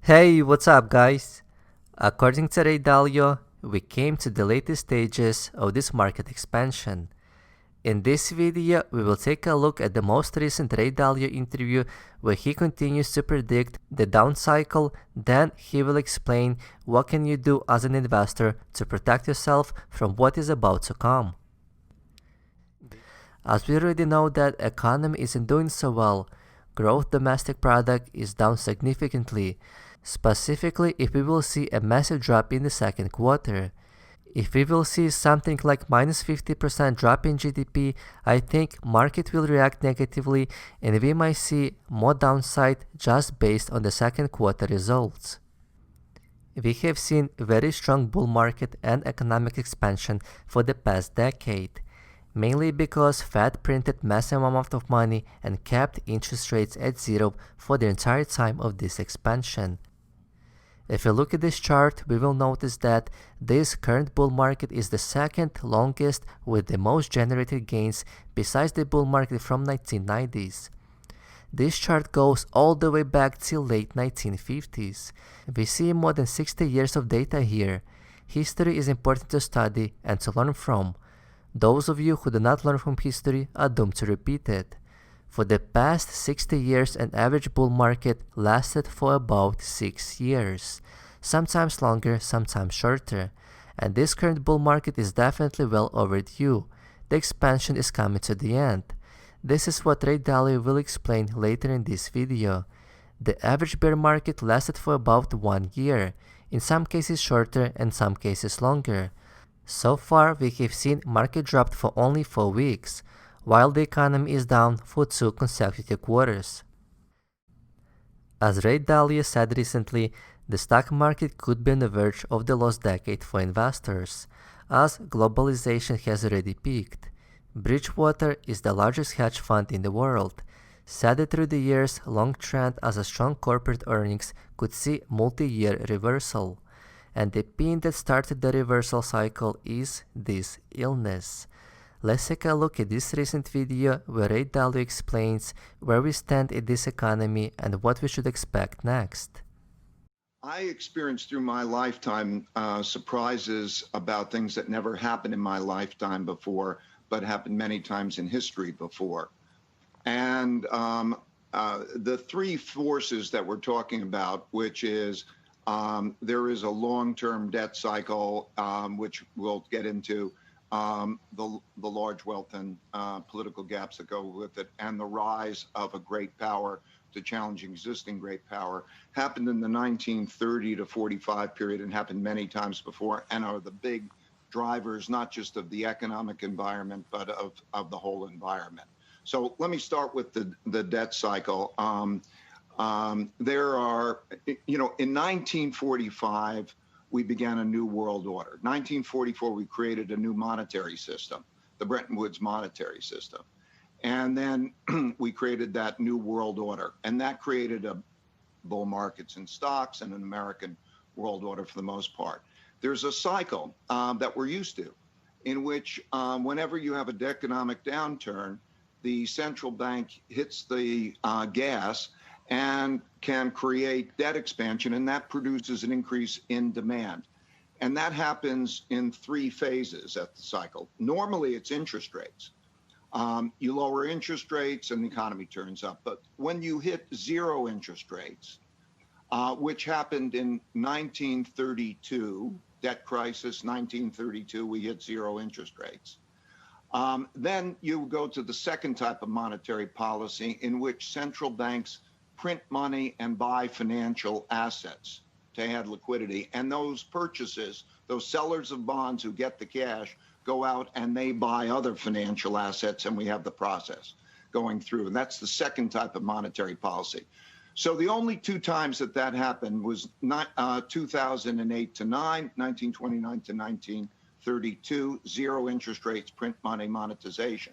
Hey, what's up, guys? According to Dalio, we came to the latest stages of this market expansion. In this video, we will take a look at the most recent Dalio interview where he continues to predict the down cycle. Then he will explain what can you do as an investor to protect yourself from what is about to come. As we already know that economy isn't doing so well, growth domestic product is down significantly, specifically if we will see a massive drop in the second quarter. If we will see something like minus 50% drop in GDP, I think market will react negatively and we might see more downside just based on the second quarter results. We have seen very strong bull market and economic expansion for the past decade, mainly because Fed printed massive amount of money and kept interest rates at zero for the entire time of this expansion. If you look at this chart, we will notice that this current bull market is the second longest with the most generated gains besides the bull market from 1990s. This chart goes all the way back till late 1950s. We see more than 60 years of data here. History is important to study and to learn from. Those of you who do not learn from history are doomed to repeat it. For the past 60 years, an average bull market lasted for about 6 years, sometimes longer, sometimes shorter, and this current bull market is definitely well overdue. The expansion is coming to the end. This is what Ray Dalio will explain later in this video. The average bear market lasted for about 1 year, in some cases shorter and some cases longer. So far, we have seen market dropped for only 4 weeks, while the economy is down for 2 consecutive quarters. As Ray Dalio said recently, the stock market could be on the verge of the lost decade for investors, as globalization has already peaked. Bridgewater is the largest hedge fund in the world, said that through the years long trend as a strong corporate earnings could see multi-year reversal, and the pin that started the reversal cycle is this illness. Let's take a look at this recent video where Ray Dalio explains where we stand in this economy and what we should expect next. I experienced through my lifetime surprises about things that never happened in my lifetime before, but happened many times in history before. And the three forces that we're talking about, which is there is a long-term debt cycle, which we'll get into, the large wealth and political gaps that go with it, and the rise of a great power to challenge existing great power, happened in the 1930 to 45 period and happened many times before, and are the big drivers, not just of the economic environment, but of the whole environment. So let me start with the debt cycle. There are, in 1945, we began a new world order. 1944, we created a new monetary system, the Bretton Woods monetary system. And then we created that new world order. And that created a bull markets in stocks and an American world order for the most part. There's a cycle that we're used to, in which whenever you have an economic downturn, the central bank hits the gas and can create debt expansion, and that produces an increase in demand. And that happens in 3 phases at the cycle. Normally, it's interest rates. You lower interest rates and the economy turns up. But when you hit 0 interest rates, which happened in 1932, debt crisis, 1932, we hit 0 interest rates. Then you go to the second type of monetary policy, in which central banks print money and buy financial assets to add liquidity. And those purchases, those sellers of bonds who get the cash, go out and they buy other financial assets, and we have the process going through. And that's the second type of monetary policy. So the only 2 times that happened was 2008 to 9, 1929 to 1932, 0 interest rates, print money, monetization.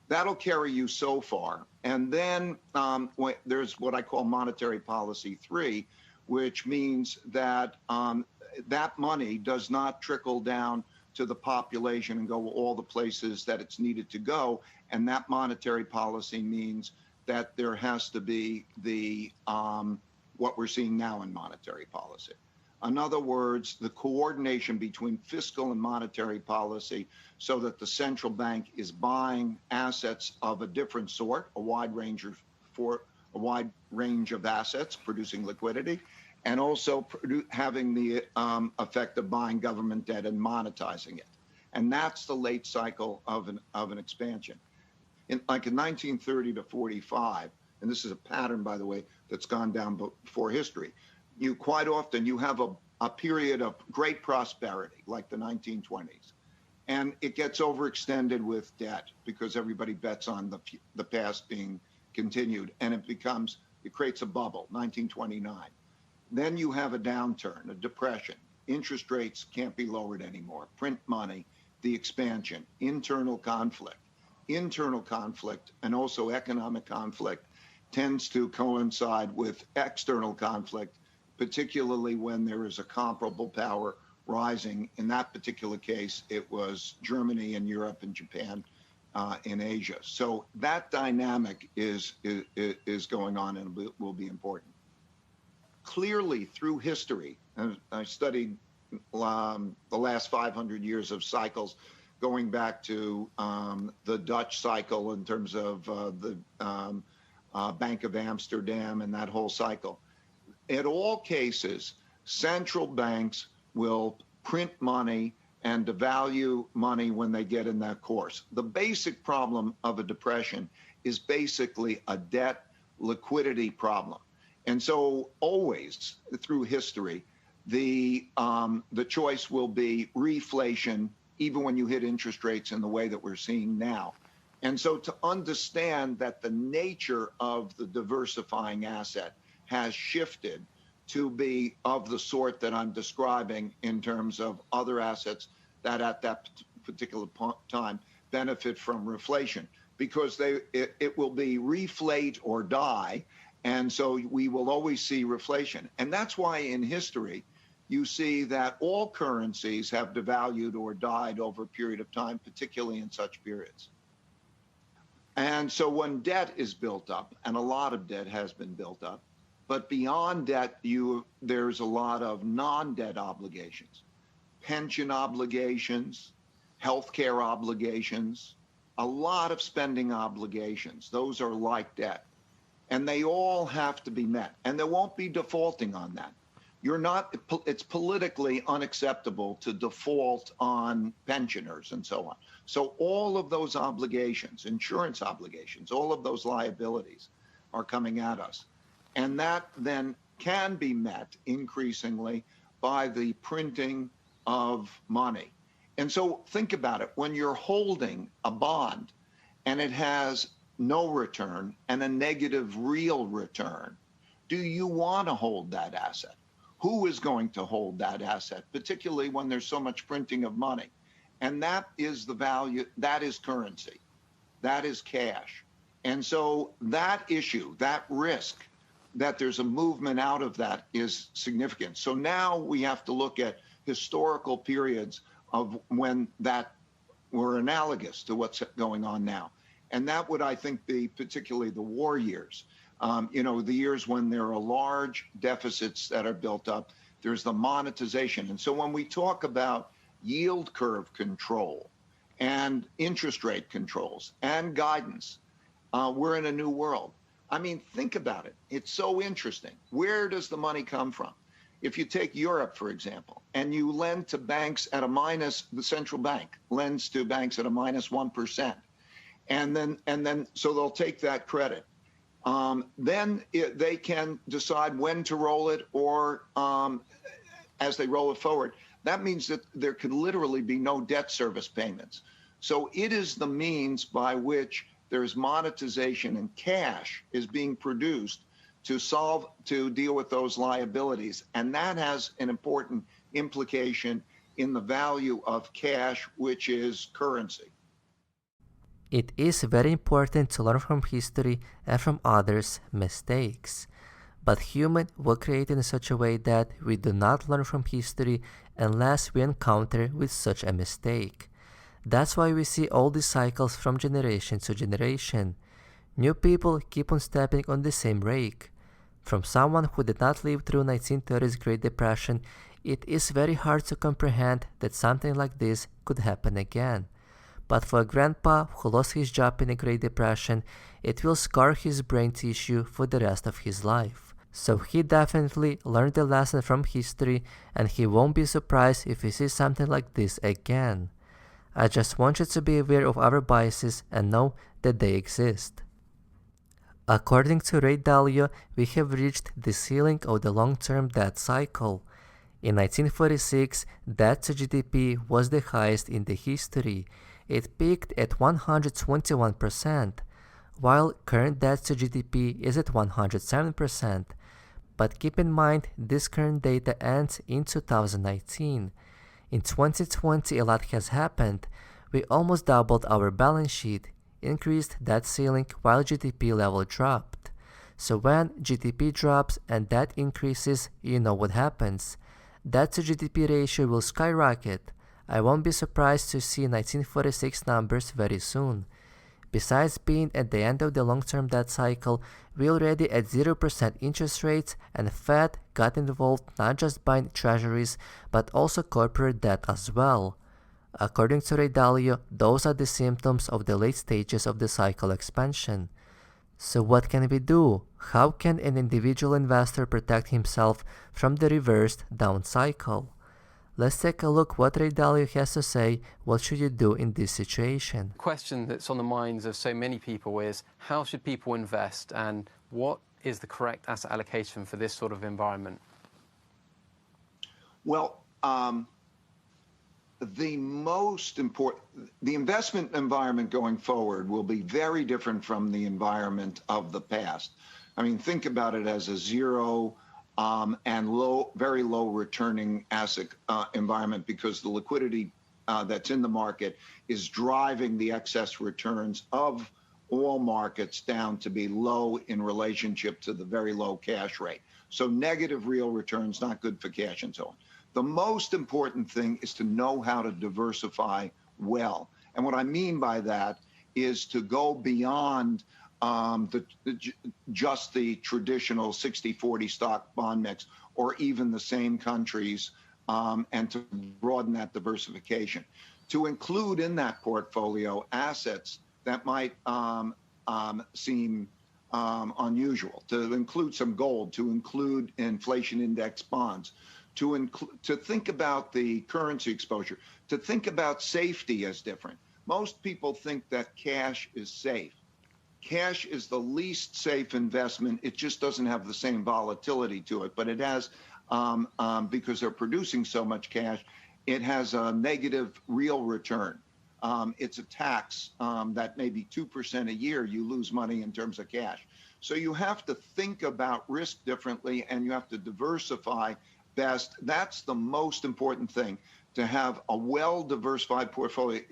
That'll carry you so far. And then there's what I call monetary policy 3, which means that that money does not trickle down to the population and go all the places that it's needed to go. And that monetary policy means that there has to be the what we're seeing now in monetary policy. In other words, the coordination between fiscal and monetary policy so that the central bank is buying assets of a different sort, a wide range of assets, producing liquidity, and also having the effect of buying government debt and monetizing it. And that's the late cycle of an expansion. In 1930 to 45, and this is a pattern, by the way, that's gone down before history, you quite often you have a period of great prosperity, like the 1920s, and it gets overextended with debt because everybody bets on the past being continued, and it creates a bubble, 1929. Then you have a downturn, a depression. Interest rates can't be lowered anymore. Print money, the expansion, internal conflict, and also economic conflict tends to coincide with external conflict, particularly when there is a comparable power rising. In that particular case, it was Germany and Europe and Japan in Asia. So that dynamic is going on and will be important. Clearly, through history, and I studied the last 500 years of cycles, going back to the Dutch cycle in terms of the Bank of Amsterdam and that whole cycle. In all cases, central banks will print money and devalue money when they get in that course. The basic problem of a depression is basically a debt liquidity problem. And so always through history, the choice will be reflation, even when you hit interest rates in the way that we're seeing now. And so to understand that the nature of the diversifying asset has shifted to be of the sort that I'm describing in terms of other assets that at that particular time benefit from reflation, because it will be reflate or die. And so we will always see reflation. And that's why in history, you see that all currencies have devalued or died over a period of time, particularly in such periods. And so when debt is built up, and a lot of debt has been built up, but beyond debt, there's a lot of non-debt obligations, pension obligations, healthcare obligations, a lot of spending obligations. Those are like debt. And they all have to be met. And there won't be defaulting on that. It's politically unacceptable to default on pensioners and so on. So all of those obligations, insurance obligations, all of those liabilities are coming at us. And that then can be met increasingly by the printing of money. And so think about it. When you're holding a bond and it has no return and a negative real return, do you want to hold that asset? Who is going to hold that asset, particularly when there's so much printing of money? And that is the value, that is currency, that is cash. And so that issue, that risk, that there's a movement out of that is significant. So now we have to look at historical periods of when that were analogous to what's going on now. And that would, I think, be particularly the war years. The years when there are large deficits that are built up, there's the monetization. And so when we talk about yield curve control and interest rate controls and guidance, we're in a new world. I mean, think about it. It's so interesting. Where does the money come from? If you take Europe, for example, and you lend to banks at the central bank lends to banks at a -1%. And then, so they'll take that credit. Then they can decide when to roll it or as they roll it forward. That means that there could literally be no debt service payments. So it is the means by which there's monetization and cash is being produced to deal with those liabilities. And that has an important implication in the value of cash, which is currency. It is very important to learn from history and from others' mistakes. But humans were created in such a way that we do not learn from history unless we encounter with such a mistake. That's why we see all these cycles from generation to generation. New people keep on stepping on the same rake. From someone who did not live through 1930s Great Depression, it is very hard to comprehend that something like this could happen again. But for a grandpa who lost his job in the Great Depression, it will scar his brain tissue for the rest of his life. So he definitely learned the lesson from history, and he won't be surprised if he sees something like this again. I just want you to be aware of our biases and know that they exist. According to Ray Dalio, we have reached the ceiling of the long-term debt cycle. In 1946, debt to GDP was the highest in the history. It peaked at 121%, while current debt to GDP is at 107%. But keep in mind, this current data ends in 2019. In 2020, a lot has happened. We almost doubled our balance sheet, increased debt ceiling while GDP level dropped. So when GDP drops and debt increases, you know what happens. Debt to GDP ratio will skyrocket. I won't be surprised to see 1946 numbers very soon. Besides being at the end of the long-term debt cycle, we're already at 0% interest rates, and Fed got involved not just buying treasuries but also corporate debt as well. According to Ray Dalio, those are the symptoms of the late stages of the cycle expansion. So what can we do? How can an individual investor protect himself from the reversed down cycle? Let's take a look what Ray Dalio has to say. What should you do in this situation? The question that's on the minds of so many people is, how should people invest, and what is the correct asset allocation for this sort of environment? Well, the investment environment going forward will be very different from the environment of the past. I mean, think about it as a zero and very low returning asset environment, because the liquidity that's in the market is driving the excess returns of all markets down to be low in relationship to the very low cash rate. So negative real returns, not good for cash and so on. The most important thing is to know how to diversify well. And what I mean by that is to go beyond just the traditional 60-40 stock bond mix, or even the same countries, and to broaden that diversification. To include in that portfolio assets that might seem unusual, to include some gold, to include inflation index bonds, to think about the currency exposure, to think about safety as different. Most people think that cash is safe. Cash is the least safe investment. It just doesn't have the same volatility to it, but it has, because they're producing so much cash, it has a negative real return. It's a tax that maybe 2% a year you lose money in terms of cash. So you have to think about risk differently, and you have to diversify best. That's the most important thing, to have a well-diversified portfolio.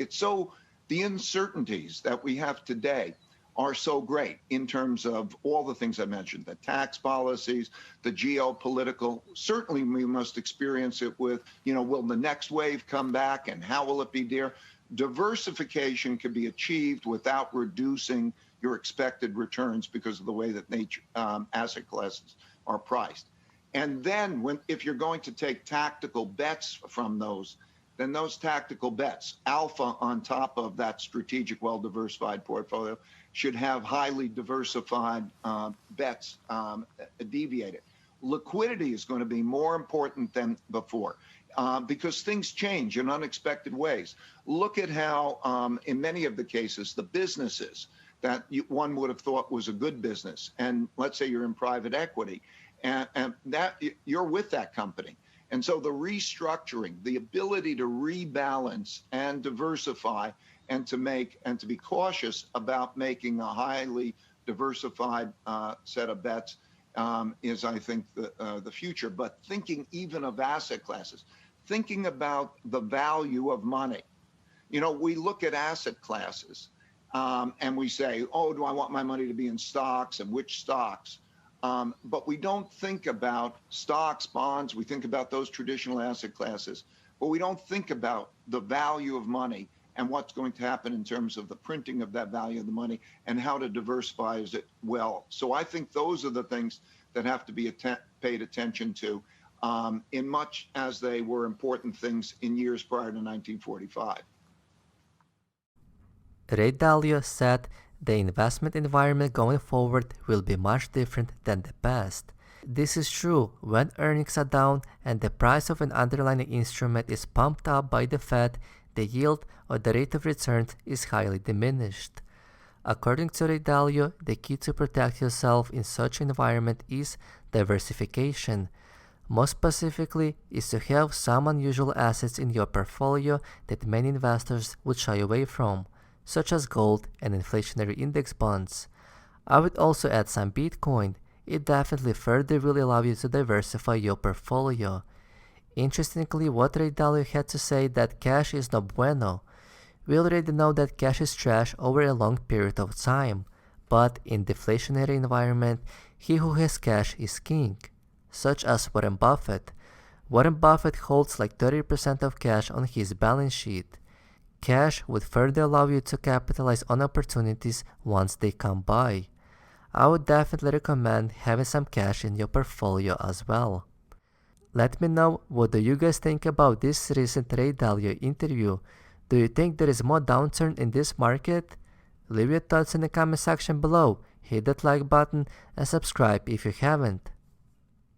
The uncertainties that we have today are so great in terms of all the things I mentioned, the tax policies, the geopolitical. Certainly we must experience it with, will the next wave come back, and how will it be there? Diversification can be achieved without reducing your expected returns because of the way that asset classes are priced. And then if you're going to take tactical bets from those, then those tactical bets, alpha on top of that strategic, well-diversified portfolio, should have highly diversified bets deviated. Liquidity is going to be more important than before because things change in unexpected ways. Look at how, in many of the cases, the businesses that one would have thought was a good business, and let's say you're in private equity, and that you're with that company. And so the restructuring, the ability to rebalance and diversify, and to be cautious about making a highly diversified set of bets is, I think, the future. But thinking even of asset classes, thinking about the value of money. We look at asset classes and we say, oh, do I want my money to be in stocks, and which stocks? But we don't think about stocks, bonds. We think about those traditional asset classes, but we don't think about the value of money and what's going to happen in terms of the printing of that value of the money and how to diversify it well. So I think those are the things that have to be paid attention to, in much as they were important things in years prior to 1945. Ray Dalio said the investment environment going forward will be much different than the past. This is true when earnings are down and the price of an underlying instrument is pumped up by the Fed, the yield or the rate of return is highly diminished. According to Ray Dalio, the key to protect yourself in such an environment is diversification. Most specifically is to have some unusual assets in your portfolio that many investors would shy away from, such as gold and inflationary index bonds. I would also add some Bitcoin. It definitely further will allow you to diversify your portfolio. Interestingly, what Ray Dalio had to say that cash is no bueno. We already know that cash is trash over a long period of time, but in deflationary environment, he who has cash is king, such as Warren Buffett. Warren Buffett holds like 30% of cash on his balance sheet. Cash would further allow you to capitalize on opportunities once they come by. I would definitely recommend having some cash in your portfolio as well. Let me know what do you guys think about this recent Ray Dalio interview. Do you think there is more downturn in this market? Leave your thoughts in the comment section below, hit that like button and subscribe if you haven't.